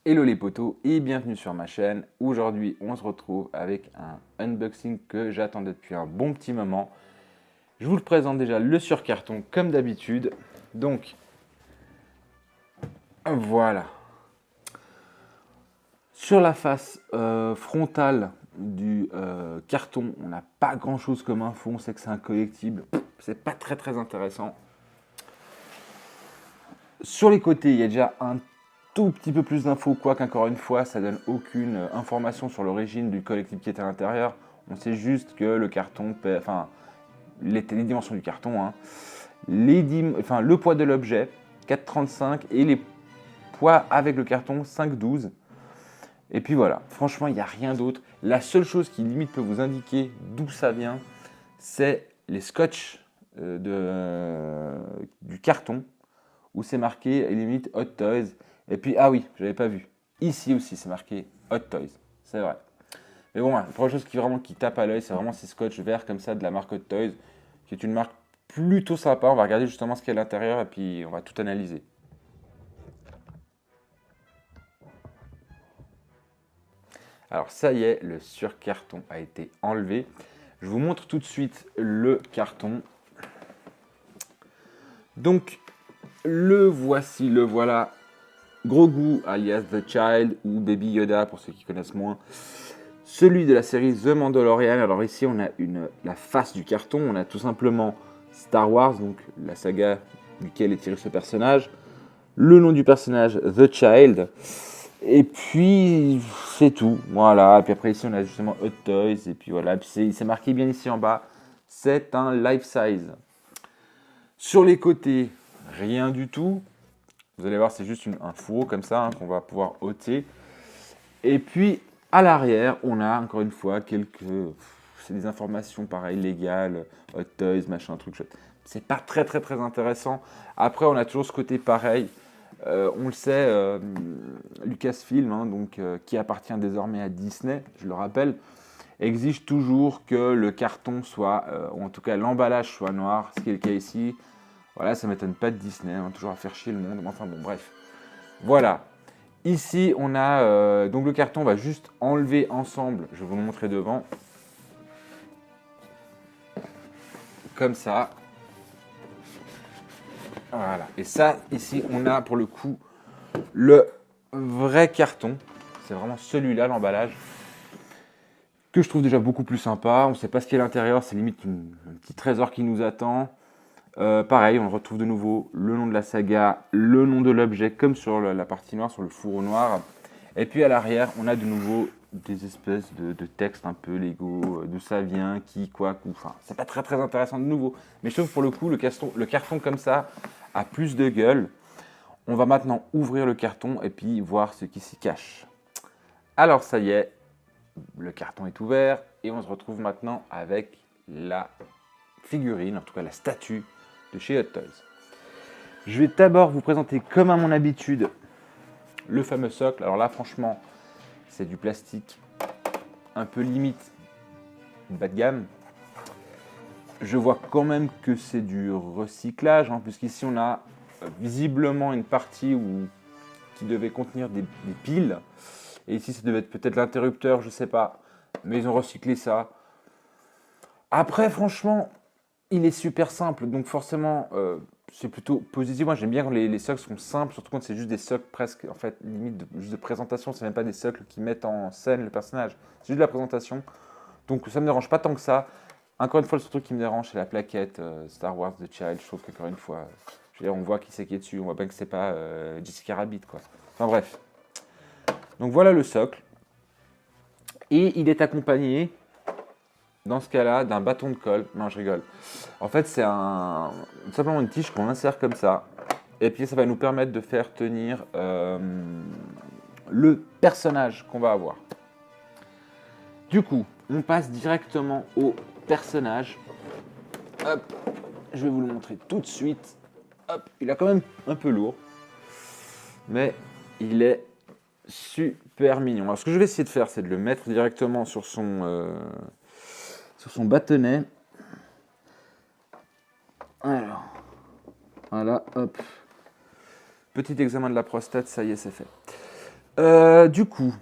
Hello les potos et bienvenue sur ma chaîne. Aujourd'hui on se retrouve avec un unboxing que j'attendais depuis un bon petit moment. Je vous le présente déjà le sur carton comme d'habitude. Donc voilà. Sur la face frontale du carton, on n'a pas grand chose comme info. On sait que c'est un collectible. C'est pas très intéressant. Sur les côtés, il y a déjà un tout petit peu plus d'infos, quoique encore une fois, ça donne aucune information sur l'origine du collectible qui est à l'intérieur. On sait juste que le carton, enfin, les dimensions du carton, hein, le poids de l'objet, 4,35 et les poids avec le carton, 5,12. Et puis voilà, franchement, il n'y a rien d'autre. La seule chose qui limite peut vous indiquer d'où ça vient, c'est les scotch du carton où c'est marqué limite Hot Toys. Et puis, ah oui, j'avais pas vu. Ici aussi, c'est marqué Hot Toys. C'est vrai. Mais bon, la première chose qui tape à l'œil, c'est vraiment ces scotch verts comme ça de la marque Hot Toys, qui est une marque plutôt sympa. On va regarder justement ce qu'il y a à l'intérieur et puis on va tout analyser. Alors ça y est, le surcarton a été enlevé. Je vous montre tout de suite le carton. Donc, le voici, le voilà. Grogu, alias The Child, ou Baby Yoda, pour ceux qui connaissent moins. Celui de la série The Mandalorian. Alors ici, on a la face du carton. On a tout simplement Star Wars, donc la saga duquel est tiré ce personnage. Le nom du personnage, The Child. Et puis, c'est tout. Voilà. Et puis après, ici, on a justement Hot Toys. Et puis voilà. Et puis c'est marqué bien ici en bas. C'est un life size. Sur les côtés, rien du tout. Vous allez voir, c'est juste un fourreau comme ça hein, qu'on va pouvoir ôter. Et puis, à l'arrière, on a encore une fois c'est des informations pareilles, légales, Hot Toys, machin, truc chouette. C'est pas très intéressant. Après, on a toujours ce côté pareil. On le sait, Lucasfilm, hein, qui appartient désormais à Disney, je le rappelle, exige toujours que le carton soit, ou en tout cas l'emballage soit noir, ce qui est le cas ici. Voilà, ça ne m'étonne pas de Disney, hein, toujours à faire chier le monde. Enfin bon, bref. Voilà. Ici, on a donc le carton, on va juste enlever ensemble. Je vais vous le montrer devant. Comme ça. Voilà. Et ça, ici, on a pour le coup le vrai carton. C'est vraiment celui-là, l'emballage. Que je trouve déjà beaucoup plus sympa. On ne sait pas ce qu'il y a à l'intérieur. C'est limite un petit trésor qui nous attend. Pareil, on retrouve de nouveau le nom de la saga, le nom de l'objet, comme sur la partie noire, sur le fourreau noir. Et puis à l'arrière, on a de nouveau des espèces de textes un peu légaux, d'où ça vient, qui, quoi, où. Enfin, c'est pas très intéressant de nouveau. Mais je trouve pour le coup, le carton comme ça a plus de gueule. On va maintenant ouvrir le carton et puis voir ce qui s'y cache. Alors ça y est, le carton est ouvert et on se retrouve maintenant avec la figurine, en tout cas la statue de chez Hot Toys. Je vais d'abord vous présenter, comme à mon habitude, le fameux socle. Alors là, franchement, c'est du plastique un peu limite bas de gamme. Je vois quand même que c'est du recyclage, hein, puisqu'ici on a visiblement une partie qui devait contenir des piles. Et ici, ça devait être peut-être l'interrupteur, je ne sais pas. Mais ils ont recyclé ça. Après, franchement, il est super simple, donc forcément, c'est plutôt positif. Moi, j'aime bien quand les socles sont simples, surtout quand c'est juste des socles presque, en fait, limite juste de présentation. C'est même pas des socles qui mettent en scène le personnage. C'est juste de la présentation. Donc, ça me dérange pas tant que ça. Encore une fois, le seul truc qui me dérange, c'est la plaquette Star Wars The Child. Je trouve qu'encore une fois, je veux dire, on voit qui c'est qui est dessus. On voit bien que c'est pas Jessica Rabbit, quoi. Enfin bref. Donc voilà le socle. Et il est accompagné dans ce cas-là, d'un bâton de colle. Non, je rigole. En fait, c'est simplement une tige qu'on insère comme ça. Et puis, ça va nous permettre de faire tenir le personnage qu'on va avoir. Du coup, on passe directement au personnage. Hop, je vais vous le montrer tout de suite. Hop, il est quand même un peu lourd. Mais il est super mignon. Alors, ce que je vais essayer de faire, c'est de le mettre directement sur son bâtonnet. Alors, voilà, hop. Petit examen de la prostate, ça y est, c'est fait. Du coup,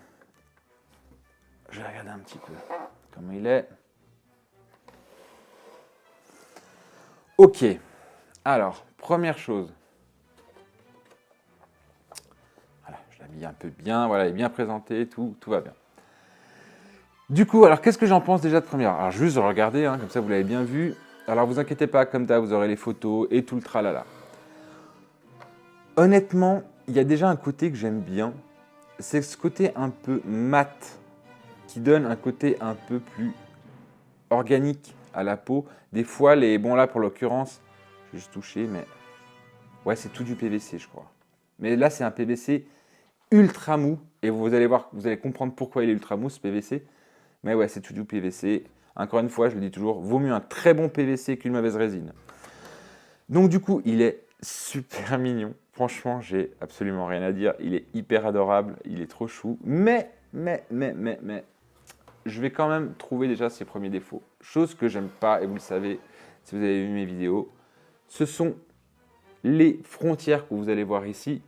je vais regarder un petit peu comment il est. Ok, alors, première chose. Voilà, je l'habille un peu bien, voilà, il est bien présenté, tout va bien. Du coup, alors qu'est-ce que j'en pense déjà de première? Alors juste regardez, hein, comme ça vous l'avez bien vu. Alors vous inquiétez pas, comme d'hab, vous aurez les photos et tout le tralala. Honnêtement, il y a déjà un côté que j'aime bien. C'est ce côté un peu mat, qui donne un côté un peu plus organique à la peau. Des fois, bon là pour l'occurrence, je vais juste toucher, mais ouais, c'est tout du PVC, je crois. Mais là, c'est un PVC ultra mou, et vous allez voir, vous allez comprendre pourquoi il est ultra mou ce PVC. Mais ouais, c'est tout du PVC. Encore une fois, je le dis toujours, vaut mieux un très bon PVC qu'une mauvaise résine. Donc du coup, il est super mignon. Franchement, j'ai absolument rien à dire. Il est hyper adorable, il est trop chou. Mais, je vais quand même trouver déjà ses premiers défauts. Chose que j'aime pas, et vous le savez si vous avez vu mes vidéos, ce sont les frontières que vous allez voir ici.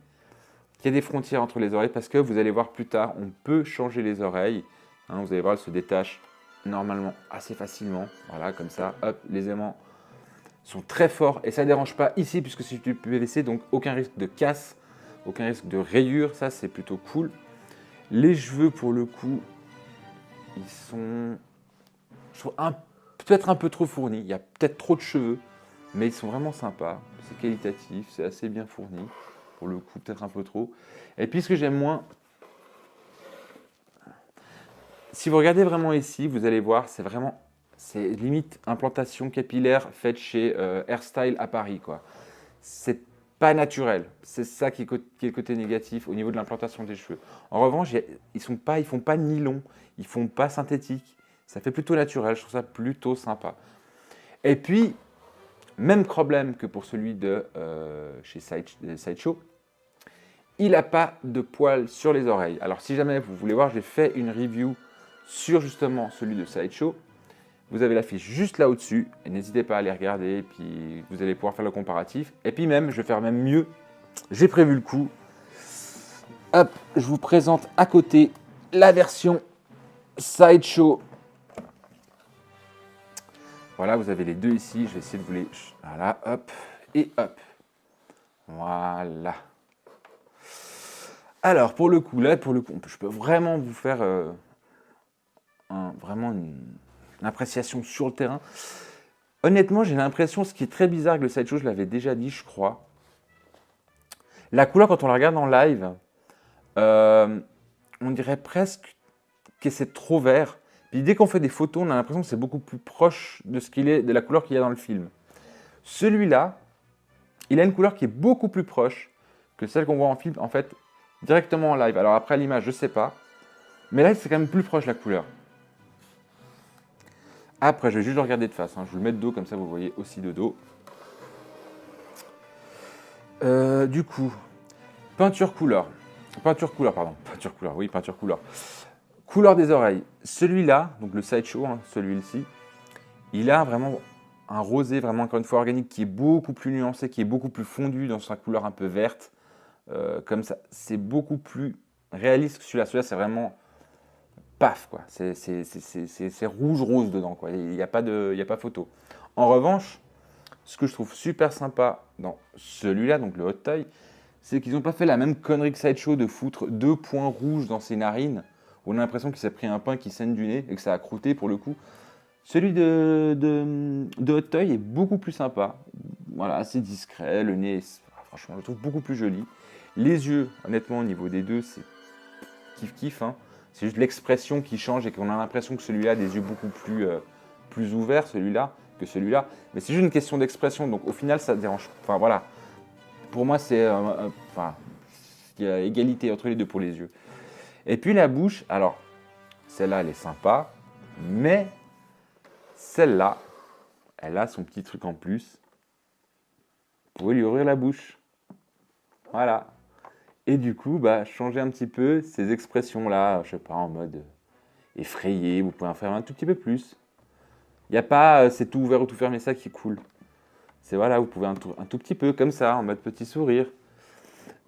Il y a des frontières entre les oreilles parce que vous allez voir plus tard, on peut changer les oreilles. Hein, vous allez voir, elles se détachent normalement assez facilement. Voilà, comme ça, hop, les aimants sont très forts et ça ne dérange pas ici puisque c'est du PVC, donc aucun risque de casse, aucun risque de rayure, ça c'est plutôt cool. Les cheveux pour le coup, ils sont peut-être un peu trop fournis, il y a peut-être trop de cheveux, mais ils sont vraiment sympas, c'est qualitatif, c'est assez bien fourni, pour le coup peut-être un peu trop. Et puis ce que j'aime moins, si vous regardez vraiment ici, vous allez voir, c'est limite implantation capillaire faite chez Hairstyle à Paris, quoi. C'est pas naturel. C'est ça qui est le côté négatif au niveau de l'implantation des cheveux. En revanche, ils font pas nylon, ils font pas synthétique. Ça fait plutôt naturel. Je trouve ça plutôt sympa. Et puis, même problème que pour celui de chez Sideshow, il n'a pas de poils sur les oreilles. Alors, si jamais vous voulez voir, j'ai fait une review sur justement celui de Sideshow. Vous avez la fiche juste là au-dessus, et n'hésitez pas à aller regarder, et puis vous allez pouvoir faire le comparatif. Et puis même, je vais faire même mieux, j'ai prévu le coup. Hop, je vous présente à côté la version Sideshow. Voilà, vous avez les deux ici, je vais essayer de vous les... Voilà, hop, et hop. Voilà. Alors, pour le coup, je peux vraiment vous faire vraiment une appréciation sur le terrain. Honnêtement, j'ai l'impression, ce qui est très bizarre avec le Sideshow, je l'avais déjà dit, je crois. La couleur, quand on la regarde en live, on dirait presque que c'est trop vert. Puis dès qu'on fait des photos, on a l'impression que c'est beaucoup plus proche de ce qu'il est, de la couleur qu'il y a dans le film. Celui-là, il a une couleur qui est beaucoup plus proche que celle qu'on voit en film, en fait, directement en live. Alors après l'image, je sais pas. Mais là, c'est quand même plus proche la couleur. Après, je vais juste le regarder de face. Hein. Je vais le mettre de dos, comme ça vous voyez aussi de dos. Du coup, peinture couleur. Peinture couleur, pardon. Peinture couleur, oui, peinture couleur. Couleur des oreilles. Celui-là, donc le Sideshow, hein, celui-ci, il a vraiment un rosé, vraiment encore une fois organique, qui est beaucoup plus nuancé, qui est beaucoup plus fondu dans sa couleur un peu verte. Comme ça, c'est beaucoup plus réaliste que celui-là. Celui-là, c'est vraiment paf, quoi. C'est rouge-rose dedans, quoi. Il n'y a pas photo. En revanche, ce que je trouve super sympa dans celui-là, donc le Hot Toy, c'est qu'ils n'ont pas fait la même connerie que Sideshow de foutre 2 points rouges dans ses narines. On a l'impression qu'il s'est pris un pain qui saigne du nez et que ça a croûté pour le coup. Celui de Hot Toy est beaucoup plus sympa. Voilà, assez discret. Le nez, franchement, je le trouve beaucoup plus joli. Les yeux, honnêtement, au niveau des deux, c'est kiff-kiff. Hein. C'est juste l'expression qui change et qu'on a l'impression que celui-là a des yeux beaucoup plus ouverts, celui-là, que celui-là. Mais c'est juste une question d'expression. Donc au final, ça dérange. Enfin voilà. Pour moi, il y a égalité entre les deux pour les yeux. Et puis la bouche, alors, celle-là, elle est sympa, mais celle-là, elle a son petit truc en plus. Vous pouvez lui ouvrir la bouche. Voilà. Et du coup, changer un petit peu ces expressions-là, je sais pas, en mode effrayé, vous pouvez en faire un tout petit peu plus. Il n'y a pas c'est tout ouvert ou tout fermé, ça qui est cool. C'est voilà, vous pouvez un tout petit peu comme ça, en mode petit sourire.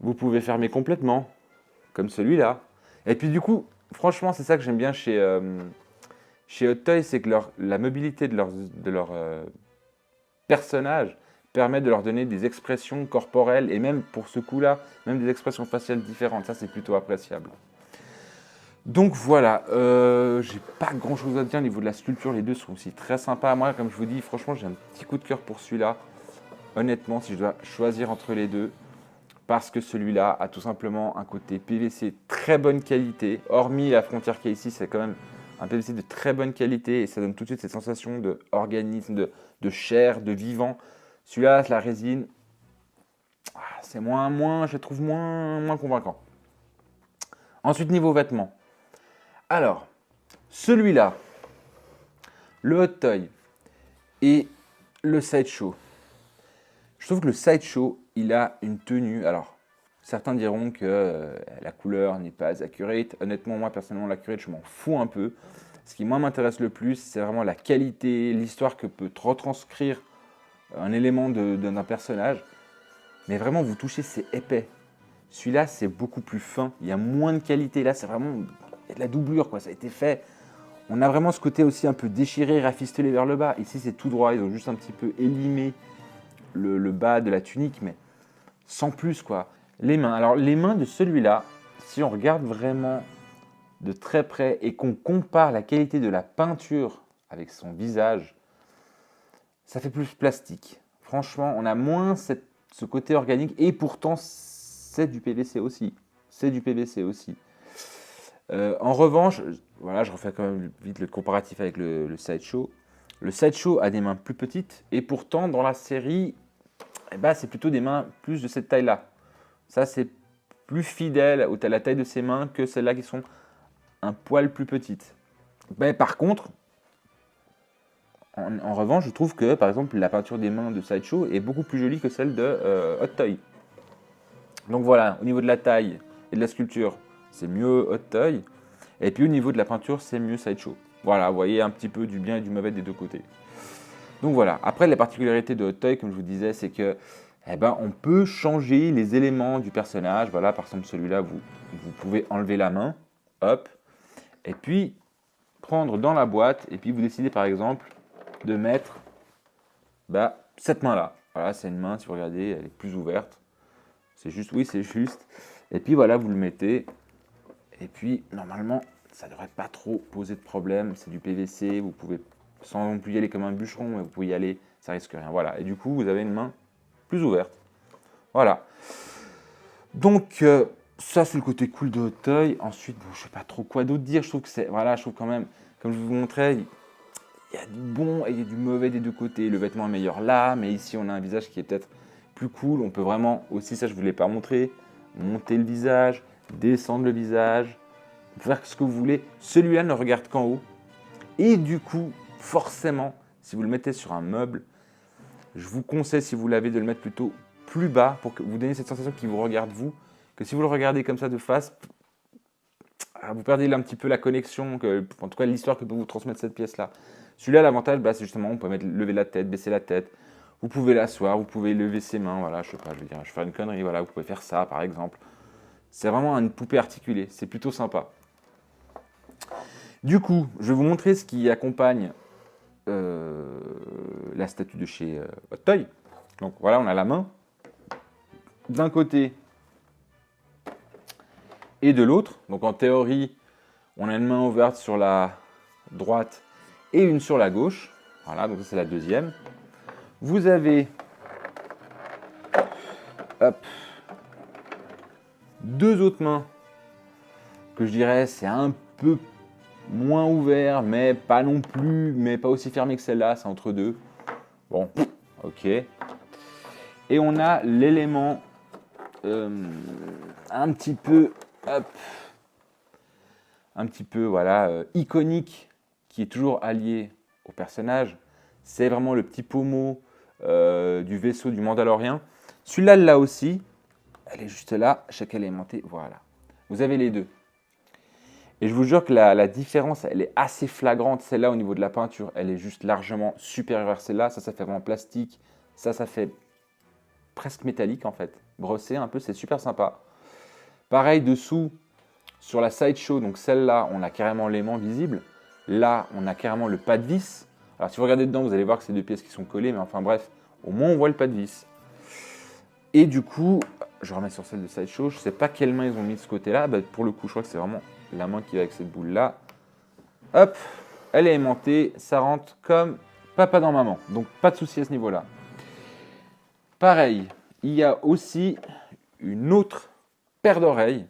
Vous pouvez fermer complètement. comme celui-là. Et puis du coup, franchement, c'est ça que j'aime bien chez Hot Toys, c'est que la mobilité de leurs personnages permet de leur donner des expressions corporelles et même pour ce coup-là, même des expressions faciales différentes. Ça, c'est plutôt appréciable. Donc voilà, j'ai pas grand chose à dire au niveau de la sculpture, les deux sont aussi très sympas. Moi, comme je vous dis, franchement, j'ai un petit coup de cœur pour celui-là. Honnêtement, si je dois choisir entre les deux, parce que celui-là a tout simplement un côté PVC très bonne qualité, hormis la frontière qui est ici, c'est quand même un PVC de très bonne qualité et ça donne tout de suite cette sensation d'organisme, de chair, de vivant. Celui-là, la résine, c'est je le trouve moins convaincant. Ensuite, niveau vêtements. Alors, celui-là, le Hot Toy et le Sideshow. Je trouve que le Sideshow, il a une tenue. Alors, certains diront que la couleur n'est pas accurate. Honnêtement, moi, personnellement, l'accurate, je m'en fous un peu. Ce qui, moi, m'intéresse le plus, c'est vraiment la qualité, l'histoire que peut retranscrire un élément d'un personnage. Mais vraiment, vous touchez, c'est épais. Celui-là, c'est beaucoup plus fin. Il y a moins de qualité. Là, c'est vraiment il y a de la doublure, quoi. Ça a été fait. On a vraiment ce côté aussi un peu déchiré, rafistolé vers le bas. Ici, c'est tout droit. Ils ont juste un petit peu élimé le bas de la tunique, mais sans plus, quoi. Les mains. Alors, les mains de celui-là, si on regarde vraiment de très près et qu'on compare la qualité de la peinture avec son visage, ça fait plus plastique. Franchement, on a moins ce côté organique et pourtant, c'est du PVC aussi. C'est du PVC aussi. En revanche, voilà, je refais quand même vite le comparatif avec le Sideshow. Le Sideshow a des mains plus petites et pourtant, dans la série, eh ben, c'est plutôt des mains plus de cette taille-là. Ça, c'est plus fidèle à la taille de ses mains que celles-là qui sont un poil plus petites. Ben, par contre, en revanche, je trouve que, par exemple, la peinture des mains de Sideshow est beaucoup plus jolie que celle de Hot Toy. Donc voilà, au niveau de la taille et de la sculpture, c'est mieux Hot Toy. Et puis au niveau de la peinture, c'est mieux Sideshow. Voilà, vous voyez un petit peu du bien et du mauvais des deux côtés. Donc voilà, après la particularité de Hot Toy, comme je vous disais, c'est que on peut changer les éléments du personnage. Voilà, par exemple celui-là, vous pouvez enlever la main, hop, et puis prendre dans la boîte, et puis vous décidez par exemple de mettre cette main-là. Voilà, c'est une main, si vous regardez, elle est plus ouverte. C'est juste, oui, c'est juste. Et puis voilà, vous le mettez. Et puis, normalement, ça ne devrait pas trop poser de problème. C'est du PVC, vous pouvez, sans non plus y aller comme un bûcheron, mais vous pouvez y aller, ça risque rien. Voilà, et du coup, vous avez une main plus ouverte. Voilà. Donc, ça, c'est le côté cool de Hot Toy. Ensuite, je ne sais pas trop quoi d'autre dire. Je trouve que je trouve quand même, comme je vous montrais, il y a du bon et il y a du mauvais des deux côtés. Le vêtement est meilleur là, mais ici, on a un visage qui est peut-être plus cool. On peut vraiment, aussi, ça, je ne vous l'ai pas montré, monter le visage, descendre le visage. Vous pouvez faire ce que vous voulez. Celui-là ne regarde qu'en haut. Et du coup, forcément, si vous le mettez sur un meuble, je vous conseille, si vous l'avez, de le mettre plutôt plus bas pour que vous donniez cette sensation qu'il vous regarde vous. Que si vous le regardez comme ça de face, vous perdez un petit peu la connexion, en tout cas l'histoire que peut vous transmettre cette pièce-là. Celui-là, l'avantage, c'est justement, on peut lever la tête, baisser la tête. Vous pouvez l'asseoir, vous pouvez lever ses mains. Voilà, je sais pas, je vais faire une connerie. Voilà, vous pouvez faire ça, par exemple. C'est vraiment une poupée articulée. C'est plutôt sympa. Du coup, je vais vous montrer ce qui accompagne la statue de chez Hot Toy. Donc voilà, on a la main d'un côté et de l'autre. Donc en théorie, on a une main ouverte sur la droite et une sur la gauche. Voilà, donc ça c'est la deuxième. Vous avez deux autres mains que je dirais c'est un peu moins ouvert, mais pas non plus, mais pas aussi fermé que celle-là, c'est entre deux. Bon, ok. Et on a l'élément un petit peu, voilà, iconique, qui est toujours allié au personnage. C'est vraiment le petit pommeau du vaisseau du Mandalorien. Celui-là, là aussi, elle est juste là, chaque élémenté, voilà. Vous avez les deux. Et je vous jure que la différence, elle est assez flagrante. Celle-là, au niveau de la peinture, elle est juste largement supérieure à celle-là. Ça fait vraiment plastique. Ça fait presque métallique, en fait. Brossé un peu, c'est super sympa. Pareil, dessous, Sur la Sideshow, donc celle-là, on a carrément l'aimant visible. Là, on a carrément le pas de vis. Alors si vous regardez dedans, vous allez voir que c'est deux pièces qui sont collées, mais enfin bref, au moins on voit le pas de vis. Et du coup, je remets sur celle de Sideshow, je ne sais pas quelle main ils ont mis de ce côté-là. Bah, pour le coup, je crois que c'est vraiment la main qui va avec cette boule-là. Hop, elle est aimantée, ça rentre comme papa dans maman. Donc pas de souci à ce niveau-là. Pareil, il y a aussi une autre paire d'oreilles.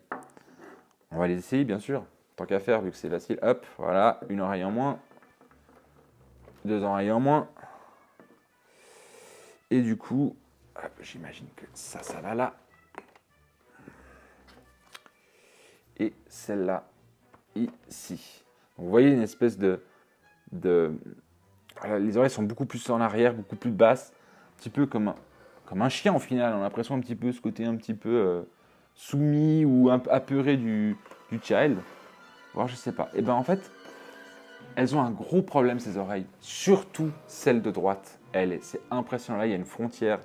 On va les essayer, bien sûr. Tant qu'à faire, vu que c'est facile. Hop, voilà, une oreille en moins. Deux oreilles en moins. Et du coup, j'imagine que ça va là. Et celle-là, ici. Donc, vous voyez une espèce les oreilles sont beaucoup plus en arrière, beaucoup plus basses. Un petit peu comme un chien, au final. On a l'impression un petit peu ce côté un petit peu soumis ou apeuré du child. Bon, je sais pas. Et ben en fait, elles ont un gros problème, ces oreilles. Surtout celle de droite. C'est impressionnant. Là, il y a une frontière.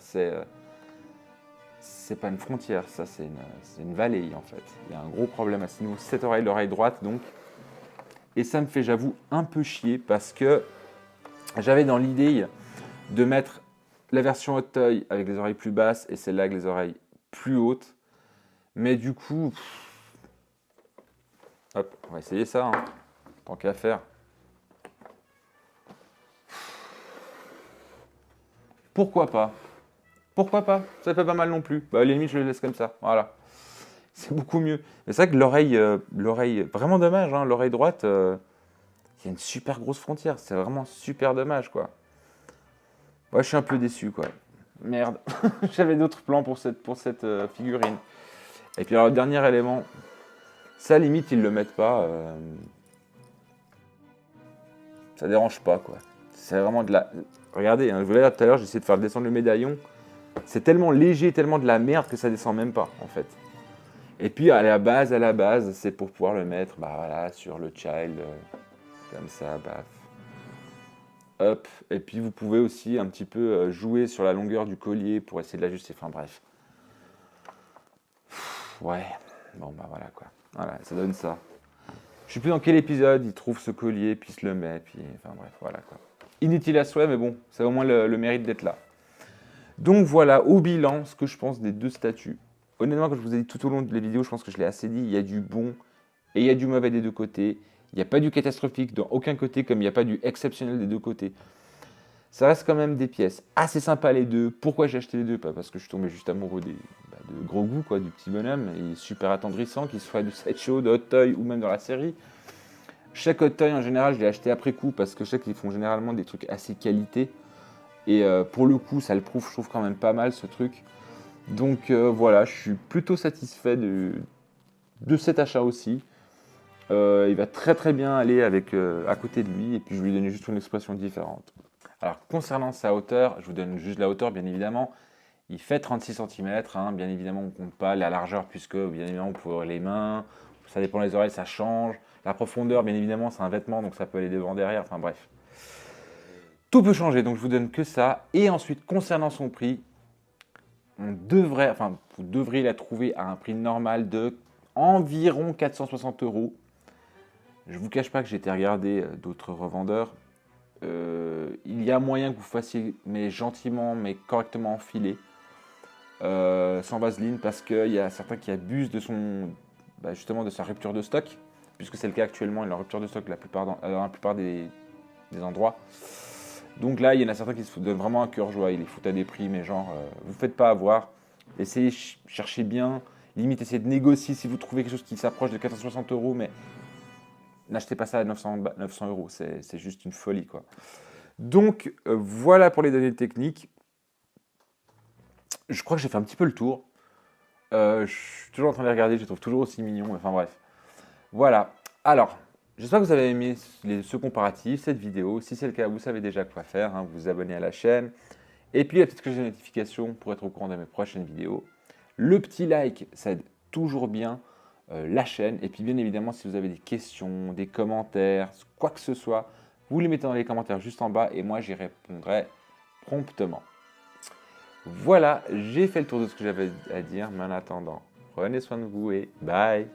C'est pas une frontière, ça, c'est une vallée, en fait. Il y a un gros problème à ce niveau. Cette oreille, l'oreille droite, donc. Et ça me fait, j'avoue, un peu chier parce que j'avais dans l'idée de mettre la version Hot Toy avec les oreilles plus basses et celle-là avec les oreilles plus hautes. Mais du coup, hop, on va essayer ça, hein, tant qu'à faire. Pourquoi pas? Pourquoi pas? Ça fait pas mal non plus. Bah, à la limite, je le laisse comme ça. Voilà. C'est beaucoup mieux. Mais c'est vrai que l'oreille, vraiment dommage, hein, l'oreille droite, il y a une super grosse frontière. C'est vraiment super dommage, quoi. Ouais, je suis un peu déçu, quoi. Merde. J'avais d'autres plans pour cette figurine. Et puis, alors, le dernier élément, ça, limite, ils le mettent pas. Ça dérange pas, quoi. C'est vraiment de la. Regardez, hein, je vous l'ai dit tout à l'heure, j'ai essayé de faire descendre le médaillon. C'est tellement léger, tellement de la merde que ça descend même pas, en fait. Et puis à la base, c'est pour pouvoir le mettre, bah voilà, sur le child, comme ça, baf. Hop. Et puis vous pouvez aussi un petit peu jouer sur la longueur du collier pour essayer de l'ajuster. Enfin bref. Ouais. Bon bah voilà quoi. Voilà, ça donne ça. Je sais plus dans quel épisode il trouve ce collier, puis il se le met, puis enfin bref, voilà quoi. Inutile à souhait, mais bon, ça a au moins le mérite d'être là. Donc voilà, au bilan, ce que je pense des deux statues. Honnêtement, comme je vous ai dit tout au long de la vidéo, je pense que je l'ai assez dit, il y a du bon et il y a du mauvais des deux côtés. Il n'y a pas du catastrophique dans aucun côté, comme il n'y a pas du exceptionnel des deux côtés. Ça reste quand même des pièces assez sympas les deux. Pourquoi j'ai acheté les deux? Pas parce que je suis tombé juste amoureux de gros goût, quoi, du petit bonhomme. Il est super attendrissant, qu'il soit du Sideshow, de Hot Toy ou même dans la série. Chaque Hot Toy en général, je l'ai acheté après coup parce que je sais qu'ils font généralement des trucs assez qualité. Et pour le coup, ça le prouve, je trouve quand même pas mal ce truc. Donc voilà, je suis plutôt satisfait de cet achat aussi. Il va très très bien aller avec à côté de lui et puis je vais lui donner juste une expression différente. Alors concernant sa hauteur, je vous donne juste la hauteur bien évidemment. Il fait 36 cm, hein, bien évidemment on ne compte pas la largeur puisque bien évidemment pour les mains, ça dépend des oreilles, ça change. La profondeur bien évidemment c'est un vêtement donc ça peut aller devant, derrière, enfin bref. Tout peut changer donc je vous donne que ça. Et ensuite concernant son prix, vous devriez la trouver à un prix normal de environ 460 €. Je ne vous cache pas que j'ai été regarder d'autres revendeurs. Il y a moyen que vous fassiez, mais gentiment, mais correctement enfilé, sans vaseline, parce qu'il y a certains qui abusent justement de sa rupture de stock, puisque c'est le cas actuellement, il est en rupture de stock dans la plupart des endroits. Donc là, il y en a certains qui se donnent vraiment un cœur joie, ils les foutent à des prix, mais genre, vous ne faites pas avoir. Essayez, cherchez bien, limite essayez de négocier si vous trouvez quelque chose qui s'approche de 460 €, mais n'achetez pas ça à 900 €, c'est juste une folie quoi. Donc voilà pour les données techniques. Je crois que j'ai fait un petit peu le tour. Je suis toujours en train de les regarder, je les trouve toujours aussi mignons, enfin bref. Voilà, alors, j'espère que vous avez aimé ce comparatif, cette vidéo. Si c'est le cas, vous savez déjà quoi faire, hein, vous vous abonnez à la chaîne. Et puis la petite cloche de notification pour être au courant de mes prochaines vidéos. Le petit like, ça aide toujours bien la chaîne. Et puis bien évidemment, si vous avez des questions, des commentaires, quoi que ce soit, vous les mettez dans les commentaires juste en bas et moi j'y répondrai promptement. Voilà, j'ai fait le tour de ce que j'avais à dire, mais en attendant, prenez soin de vous et bye!